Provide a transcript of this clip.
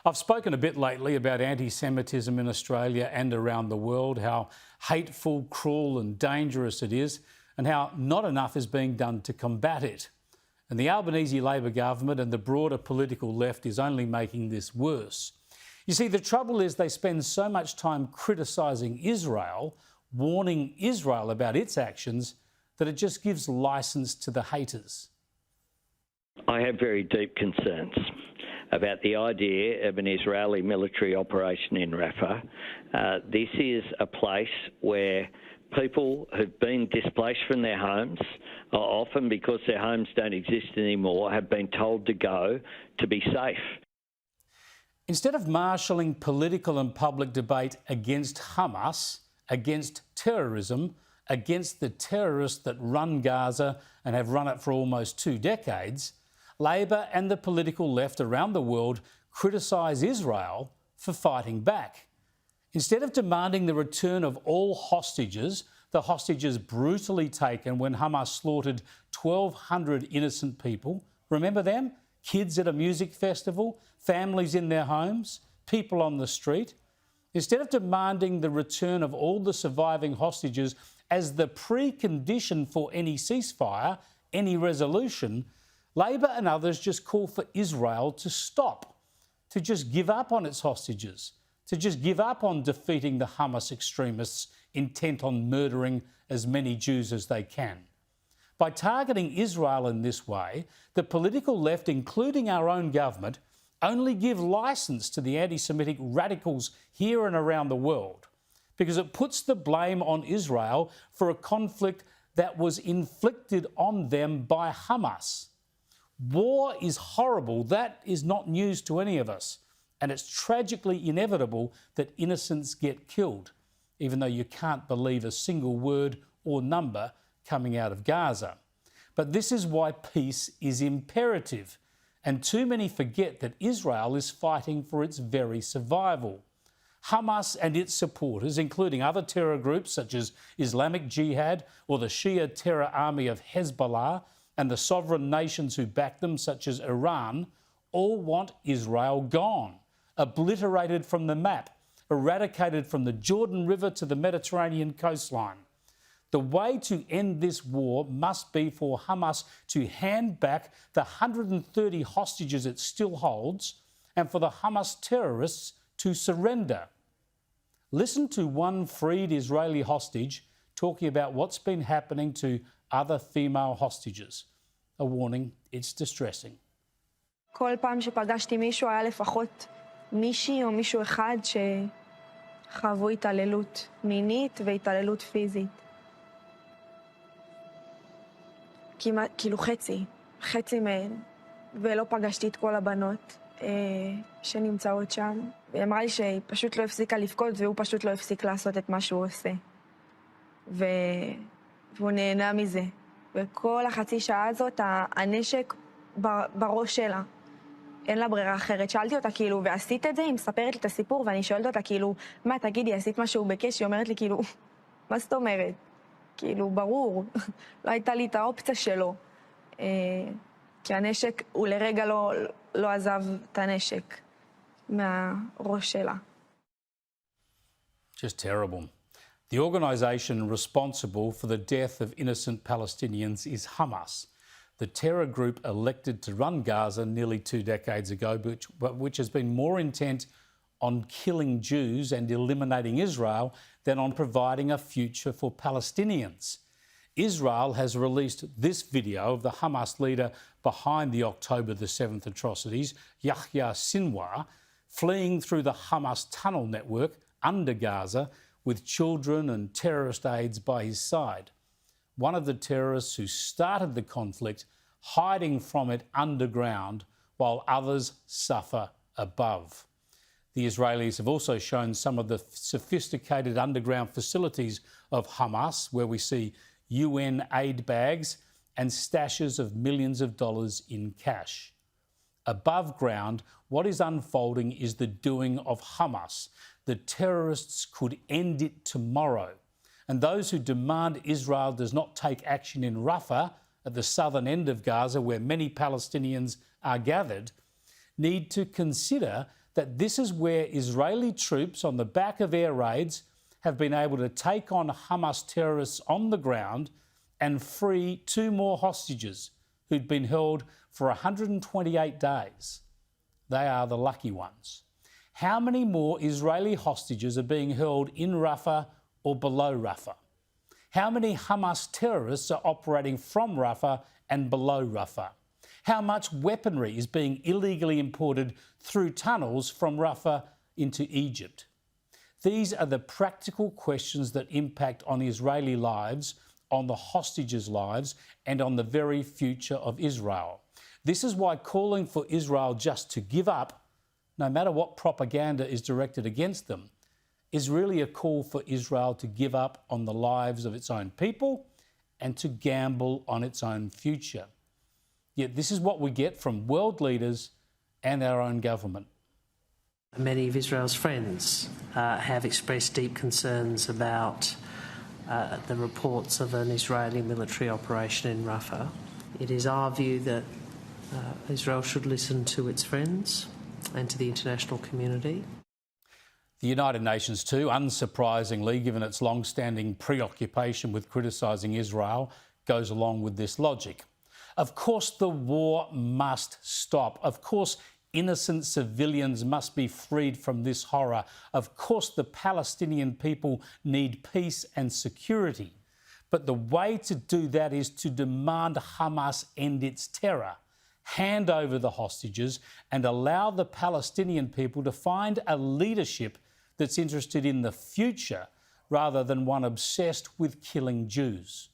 I've spoken a bit lately about anti-Semitism in Australia and around the world, how hateful, cruel and dangerous it is, and how not enough is being done to combat it. And the Albanese Labor government and the broader political left is only making this worse. You see, the trouble is they spend so much time criticising Israel, warning Israel about its actions, that it just gives licence to the haters. I have very deep concerns about the idea of an Israeli military operation in Rafah. This is a place where people who've been displaced from their homes, often because their homes don't exist anymore, have been told to go to be safe. Instead of marshalling political and public debate against Hamas, against terrorism, against the terrorists that run Gaza and have run it for almost 2 decades, Labor and the political left around the world criticise Israel for fighting back. Instead of demanding the return of all hostages, the hostages brutally taken when Hamas slaughtered 1,200 innocent people, remember them? Kids at a music festival, families in their homes, people on the street. Instead of demanding the return of all the surviving hostages as the precondition for any ceasefire, any resolution, Labor and others just call for Israel to stop, to just give up on its hostages, to just give up on defeating the Hamas extremists intent on murdering as many Jews as they can. By targeting Israel in this way, the political left, including our own government, only give licence to the anti-Semitic radicals here and around the world, because it puts the blame on Israel for a conflict that was inflicted on them by Hamas. War is horrible. That is not news to any of us. And it's tragically inevitable that innocents get killed, even though you can't believe a single word or number coming out of Gaza. But this is why peace is imperative. And too many forget that Israel is fighting for its very survival. Hamas and its supporters, including other terror groups such as Islamic Jihad or the Shia terror army of Hezbollah, and the sovereign nations who back them, such as Iran, all want Israel gone, obliterated from the map, eradicated from the Jordan River to the Mediterranean coastline. The way to end this war must be for Hamas to hand back the 130 hostages it still holds and for the Hamas terrorists to surrender. Listen to one freed Israeli hostage talking about what's been happening to other female hostages. A warning, it's distressing. כל פעם שפגשתי מישהו היה לפחות מישהי או מישהו אחד שחוו התעללות מינית והתעללות פיזית. כאילו חצי מהן, ולא פגשתי את כל הבנות שנמצאות שם. והיא אמרה לי שהיא פשוט לא הפסיקה לבכות והוא פשוט לא הפסיק לעשות את מה שהוא עושה. והוא נהנה מזה. וכל החצי שעה הזאת, הנשק בראש שלה. אין לה ברירה אחרת. שאלתי אותה כאילו, ועשית את זה? היא מספרת לי את הסיפור, ואני שואלת אותה כאילו, מה, תגידי, עשית משהו בקש? היא אומרת לי כאילו, מה זאת אומרת? כאילו, ברור. לא הייתה לי את האופציה שלו. כי הנשק, הוא לרגע לא עזב את הנשק מהראש שלה. Just terrible. The organisation responsible for the death of innocent Palestinians is Hamas, the terror group elected to run Gaza nearly 2 decades ago, but which has been more intent on killing Jews and eliminating Israel than on providing a future for Palestinians. Israel has released this video of the Hamas leader behind the October the 7th atrocities, Yahya Sinwar, fleeing through the Hamas tunnel network under Gaza with children and terrorist aides by his side. One of the terrorists who started the conflict hiding from it underground while others suffer above. The Israelis have also shown some of the sophisticated underground facilities of Hamas, where we see UN aid bags and stashes of millions of dollars in cash. Above ground, what is unfolding is the doing of Hamas. The terrorists could end it tomorrow. And those who demand Israel does not take action in Rafah, at the southern end of Gaza, where many Palestinians are gathered, need to consider that this is where Israeli troops on the back of air raids have been able to take on Hamas terrorists on the ground and free 2 more hostages who'd been held for 128 days. They are the lucky ones. How many more Israeli hostages are being held in Rafah or below Rafah? How many Hamas terrorists are operating from Rafah and below Rafah? How much weaponry is being illegally imported through tunnels from Rafah into Egypt? These are the practical questions that impact on Israeli lives, on the hostages' lives, and on the very future of Israel. This is why calling for Israel just to give up, no matter what propaganda is directed against them, is really a call for Israel to give up on the lives of its own people and to gamble on its own future. Yet this is what we get from world leaders and our own government. Many of Israel's friends have expressed deep concerns about the reports of an Israeli military operation in Rafah. It is our view that Israel should listen to its friends and to the international community. The United Nations too, unsurprisingly, given its long-standing preoccupation with criticising Israel, goes along with this logic. Of course the war must stop. Of course innocent civilians must be freed from this horror. Of course the Palestinian people need peace and security. But the way to do that is to demand Hamas end its terror, hand over the hostages, and allow the Palestinian people to find a leadership that's interested in the future rather than one obsessed with killing Jews.